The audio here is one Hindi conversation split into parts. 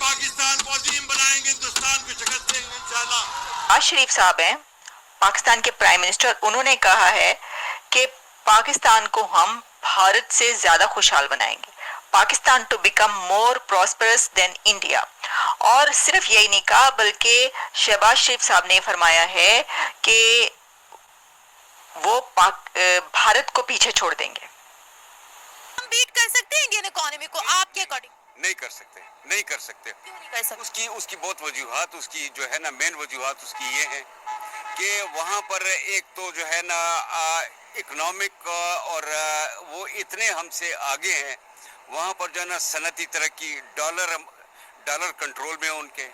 पाकिस्तान को अजीम बनाएंगे, हिंदुस्तान को शिकस्त देंगे इंशाल्लाह। नवाज शरीफ साहब हैं पाकिस्तान के प्राइम मिनिस्टर, उन्होंने कहा है कि पाकिस्तान को हम भारत से ज्यादा खुशहाल बनाएंगे, Pakistan to become more prosperous than India. और सिर्फ यही नहीं कहा बल्कि शहबाज शरीफ साहब ने फरमाया है कि वो भारत को पीछे छोड़ देंगे। हम बीट कर सकते हैं इंडियन इकोनॉमी को आपके अकॉर्डिंग? नहीं कर सकते, नहीं कर सकते। क्यों नहीं कर सकते? उसकी बहुत वजूहात, उसकी जो है ना मेन वजूहात उसकी ये है कि वहाँ पर एक तो जो है ना इकोनॉमिक और वो इतने हमसे आगे हैं, वहाँ पर जो है ना सनती तरक्की, डॉलर कंट्रोल में है उनके,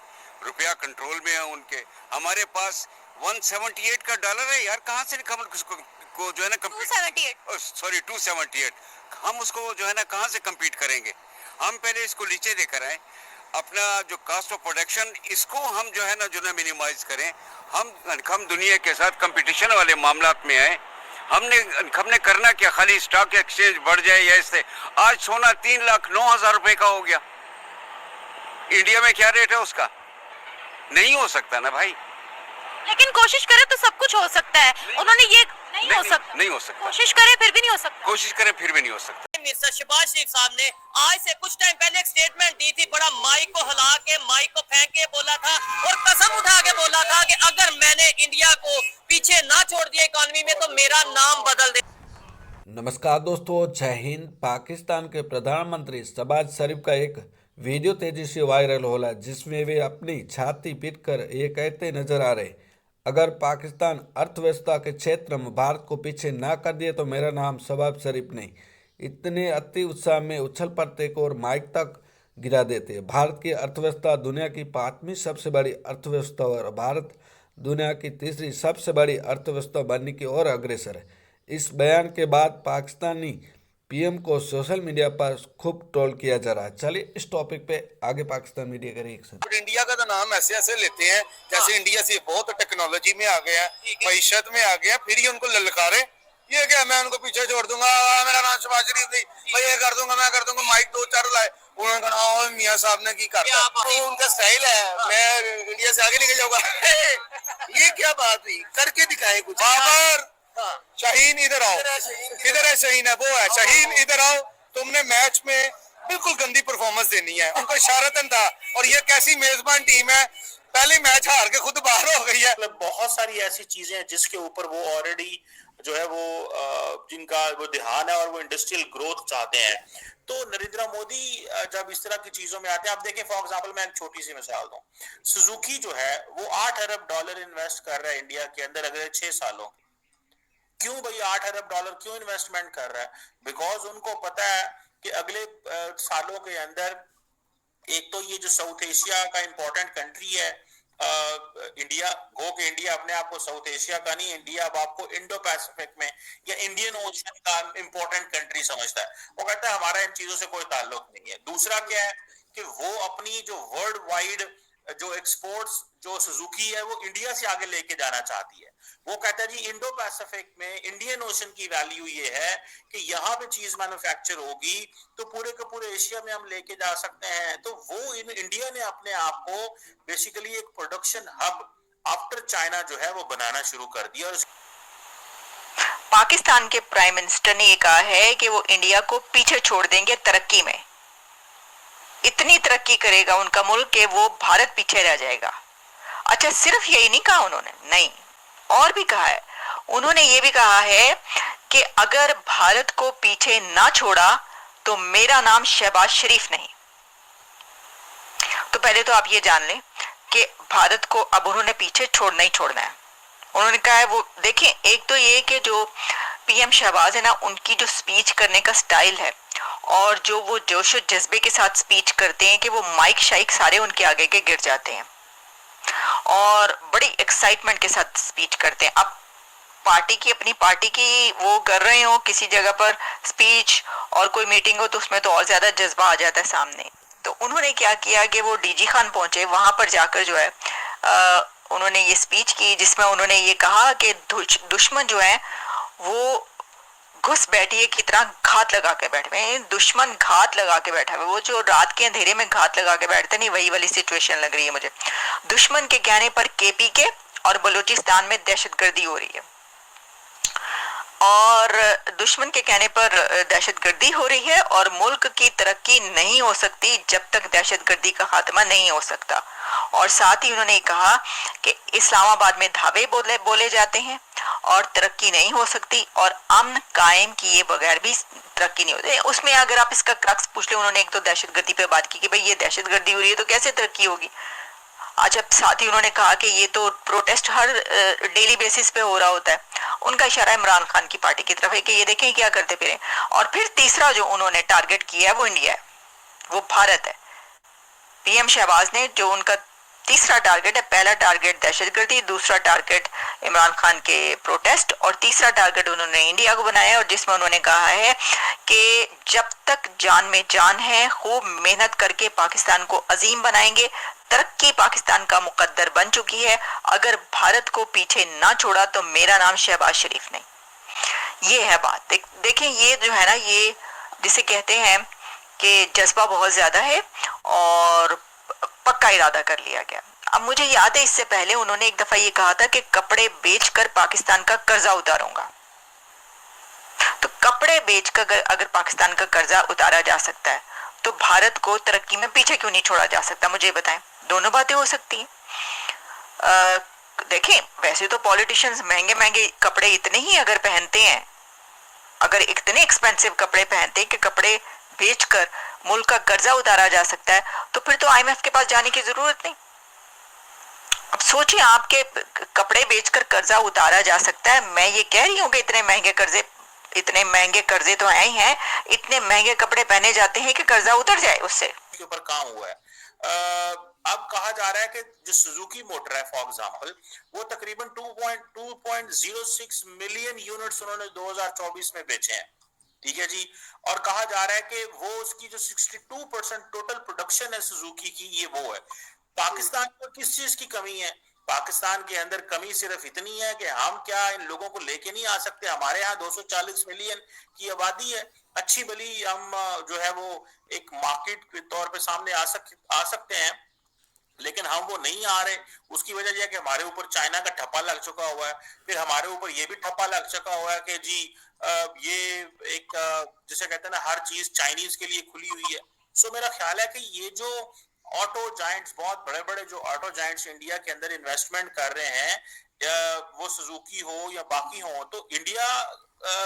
रुपया कंट्रोल में है उनके। हमारे पास 178 का डॉलर है यार, कहाँ से हम को जो है ना 278 हम उसको जो है ना कहाँ से कम्पीट करेंगे। हम पहले इसको नीचे लेकर आए, अपना जो कास्ट ऑफ प्रोडक्शन इसको हम जो है ना मिनिमाइज करें। हम दुनिया के साथ कंपटीशन वाले मामलात में आए। हमने करना क्या, खाली स्टॉक एक्सचेंज बढ़ जाए या इससे। आज सोना 3,09,000 रुपए का हो गया। इंडिया में क्या रेट है उसका? नहीं हो सकता ना भाई। लेकिन कोशिश करें तो सब कुछ हो सकता है। उन्होंने ये नहीं हो सकता। कोशिश करें फिर भी नहीं हो सकता। कोशिश करें फिर भी नहीं हो सकता। मिनिस्टर शहबाज शरीफ साहब ने आज से कुछ टाइम पहले एक स्टेटमेंट दी थी, बड़ा माइक को हिला के, माइक को फेंक के बोला था और कसम उठा के बोला था कि अगर मैंने इंडिया को पीछे ना छोड़ दिया इकोनॉमी में तो मेरा नाम बदल दे। नमस्कार दोस्तों, जय हिंद। पाकिस्तान के प्रधानमंत्री शहबाज शरीफ का एक वीडियो तेजी से वायरल हो रहा है, जिसमें वे अपनी छाती पीटकर ये कहते नजर आ रहे, अगर पाकिस्तान अर्थव्यवस्था के क्षेत्र में भारत को पीछे ना कर दिए तो मेरा नाम शहबाज शरीफ नहीं। इतने अति उत्साह में उछल पड़ते को और माइक तक गिरा देते। भारत की अर्थव्यवस्था दुनिया की 5वीं सबसे बड़ी अर्थव्यवस्था और भारत दुनिया की 3री सबसे बड़ी अर्थव्यवस्था बनने की ओर अग्रसर है। इस बयान के बाद पाकिस्तानी पीएम को सोशल मीडिया पर खूब ट्रोल किया जा रहा है। चलिए इस टॉपिक पे आगे पाकिस्तान मीडिया का रिएक्शन। इंडिया का तो नाम ऐसे ऐसे लेते हैं जैसे इंडिया से बहुत टेक्नोलॉजी में आ गया, मईशत में आ गया, फिर ही उनको ललकारे ये क्या मैं उनको पीछे छोड़ दूंगा, मेरा नाम शहबाज शरीफ नहीं, मैं ये कर दूंगा, मैं कर दूंगा। माइक 2-4 लाए, उन्होंने कहा मियां साहब ने की करता, तो उनका स्टाइल है, मैं इंडिया से आगे निकल जाऊंगा। ये क्या बात हुई, करके दिखाए कुछ। बाबर शाहीन इधर आओ, इधर है शाहीन है, वो है शाहीन, इधर आओ। तुमने मैच में बिल्कुल गंदी परफॉर्मेंस देनी है, उनको इशारतन था। और ये कैसी मेजबान टीम है, पहले मैच हार के खुद बाहर हो गई है। मतलब बहुत सारी ऐसी चीजें हैं जिसके ऊपर वो ऑलरेडी जो है वो जिनका वो ध्यान है और वो इंडस्ट्रियल ग्रोथ चाहते हैं। तो नरेंद्र मोदी जब इस तरह की चीजों में आते हैं, आप देखें फॉर एग्जांपल मैं एक छोटी सी मिसाल दूं, सुजुकी जो है वो $8 अरब इन्वेस्ट कर रहा है इंडिया के अंदर अगले 6 सालों। क्यों भाई $8 अरब क्यों इन्वेस्टमेंट कर रहा है? बिकॉज उनको पता है कि अगले सालों के अंदर एक तो ये जो साउथ एशिया का इंपॉर्टेंट कंट्री है इंडिया, गो के इंडिया अपने आप को साउथ एशिया का नहीं, इंडिया अब आपको इंडो पैसिफिक में या इंडियन ओशन का इंपॉर्टेंट कंट्री समझता है। वो कहता है हमारा इन चीजों से कोई ताल्लुक नहीं है। दूसरा क्या है कि वो अपनी जो वर्ल्ड वाइड जो एक्सपोर्ट्स जो सुजुकी है वो इंडिया से आगे लेके जाना चाहती है। वो कहता है जी इंडो पैसिफिक में इंडियन ओशन की वैल्यू ये है कि यहाँ पे चीज मैन्युफैक्चर होगी तो पूरे के पूरे एशिया में हम लेके जा सकते हैं। तो वो इंडिया ने अपने आप को बेसिकली एक प्रोडक्शन हब आफ्टर चाइना जो है वो बनाना शुरू कर दिया। और पाकिस्तान के प्राइम मिनिस्टर ने ये कहा है कि वो इंडिया को पीछे छोड़ देंगे तरक्की में, इतनी तरक्की करेगा उनका मुल्क कि वो भारत पीछे रह जाएगा। अच्छा, सिर्फ यही नहीं कहा उन्होंने, नहीं और भी कहा है। उन्होंने ये भी कहा है कि अगर भारत को पीछे ना छोड़ा तो मेरा नाम शहबाज शरीफ नहीं। तो पहले तो आप ये जान लें कि भारत को अब उन्होंने पीछे छोड़ना ही छोड़ना है। उन्होंने कहा है वो देखें, एक तो ये कि जो पीएम शहबाज है ना, उनकी जो स्पीच करने का स्टाइल है और जो वो जोश और जज्बे के साथ स्पीच करते हैं कि वो माइक शाइक सारे उनके आगे के गिर जाते हैं और बड़ी एक्साइटमेंट के साथ स्पीच करते हैं। अब अपनी पार्टी की वो कर रहे हो किसी जगह पर स्पीच और कोई मीटिंग हो तो उसमें तो और ज्यादा जज्बा आ जाता है सामने। तो उन्होंने क्या किया कि वो डीजी खान पहुंचे, वहां पर जाकर जो है उन्होंने ये स्पीच की जिसमें उन्होंने ये कहा कि दुश्मन जो है वो घुस बैठिए की तरह घात लगा के बैठे हुए हैं। दुश्मन घात लगा के बैठा हुआ है। वो जो रात के अंधेरे में घात लगा के बैठते नहीं, वही वाली सिचुएशन लग रही है मुझे। दुश्मन के कहने पर केपी के और बलूचिस्तान में दहशतगर्दी हो रही है, और दुश्मन के कहने पर दहशतगर्दी हो रही है, और मुल्क की तरक्की नहीं हो सकती जब तक दहशतगर्दी का खात्मा नहीं हो सकता। और साथ ही उन्होंने कहा कि इस्लामाबाद में धावे बोले जाते हैं और तरक्की नहीं हो सकती, और अमन कायम किए बगैर भी तरक्की नहीं होती। उसमें अगर आप इसका क्रक्स पूछ ले, उन्होंने एक तो दहशतगर्दी पे बात की कि भाई ये दहशतगर्दी हो रही है तो कैसे तरक्की होगी। अच्छा, साथ ही उन्होंने कहा कि ये तो प्रोटेस्ट हर डेली बेसिस पे हो रहा होता है। उनका इशारा इमरान खान की पार्टी की तरफ है कि ये देखें क्या करते फिरे। और फिर तीसरा जो उन्होंने टारगेट किया है वो इंडिया है, वो भारत है। पीएम शहबाज ने जो उनका तीसरा टारगेट है, पहला टारगेट दहशतगर्दी, दूसरा टारगेट इमरान खान के प्रोटेस्ट, और तीसरा टारगेट उन्होंने इंडिया को बनाया, और जिसमें उन्होंने कहा है कि जब तक जान में जान है खूब मेहनत करके पाकिस्तान को अजीम बनाएंगे। तरक्की पाकिस्तान का मुकद्दर बन चुकी है, अगर भारत को पीछे ना छोड़ा तो मेरा नाम शहबाज शरीफ नहीं। ये है बात। देखें, ये जो है ना, ये जिसे कहते हैं कि जज्बा बहुत ज्यादा है और पक्का इरादा कर लिया गया। अब मुझे याद है इससे पहले उन्होंने एक दफा ये कहा था कि कपड़े बेचकर पाकिस्तान का कर्जा उतारूंगा। तो कपड़े बेचकर अगर पाकिस्तान का कर्जा उतारा जा सकता है तो भारत को तरक्की में पीछे क्यों नहीं छोड़ा जा सकता? मुझे बताएं, दोनों बातें हो सकती हैं। देखें, वैसे तो पॉलिटिशियंस महंगे महंगे कपड़े इतने ही अगर पहनते हैं, अगर इतने एक्सपेंसिव कपड़े पहनते हैं कि कपड़े बेचकर मुल्क का कर्जा उतारा जा सकता है, तो फिर तो आईएमएफ के पास जाने की जरूरत नहीं। अब सोचिए, आपके कपड़े बेचकर कर्जा उतारा जा सकता है। मैं ये कह रही हूँ कि इतने महंगे कर्जे तो आए हैं, इतने महंगे कपड़े पहने जाते हैं कि कर्जा उतर जाए उससे। के ऊपर काम हुआ है। अब कहा जा रहा है कि जो सुजुकी मोटर है फॉर एग्जांपल, वो तकरीबन 2.06 मिलियन यूनिट्स उन्होंने 2024 में बेचे हैं। ठीक है जी। और कहा जा रहा है कि वो उसकी जो 62% टोटल प्रोडक्शन है सुजुकी की, ये वो है। पाकिस्तान को किस चीज की कमी है? पाकिस्तान के अंदर कमी सिर्फ इतनी है कि हम क्या इन लोगों को लेके नहीं आ सकते? हमारे यहाँ 240 मिलियन की आबादी है, अच्छी भली हम जो है वो एक मार्केट के तौर पे सामने आ सकते हैं, लेकिन हम वो नहीं आ रहे। उसकी वजह यह है कि हमारे ऊपर चाइना का ठप्पा लग चुका हुआ है, फिर हमारे ऊपर ये भी ठप्पा लग चुका हुआ है कि जी ये एक जिसे कहते हैं ना, हर चीज चाइनीज के लिए खुली हुई है। सो मेरा ख्याल है कि ये जो ऑटो जायंट्स, बहुत बड़े बड़े जो ऑटो जायंट्स इंडिया के अंदर इन्वेस्टमेंट कर रहे हैं, वो सुजुकी हो या बाकी हो, तो इंडिया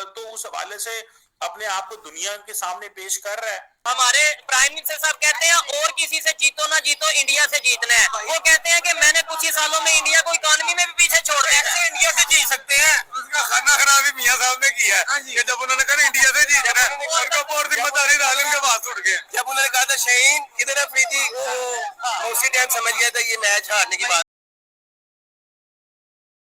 तो उस हवाले से अपने आप को दुनिया के सामने पेश कर रहा है। हमारे प्राइम मिनिस्टर साहब कहते हैं और किसी से जीतो ना जीतो, इंडिया से जीतना है। वो कहते हैं कि मैंने कुछ ही सालों में इंडिया को इकोनॉमी में भी पीछे छोड़ दिया है। इंडिया से जीत सकते हैं, उसका खाना खराब ही मियां साहब ने किया है कि जब उन्होंने कहा इंडिया से जीतना है, उनका बहुत जिम्मेदारी डाल इनके पास उठ गए। जब उन्होंने कहा था शहीन किधर है प्रीति, उसी टाइम समझ गया था ये मैच हारने की बात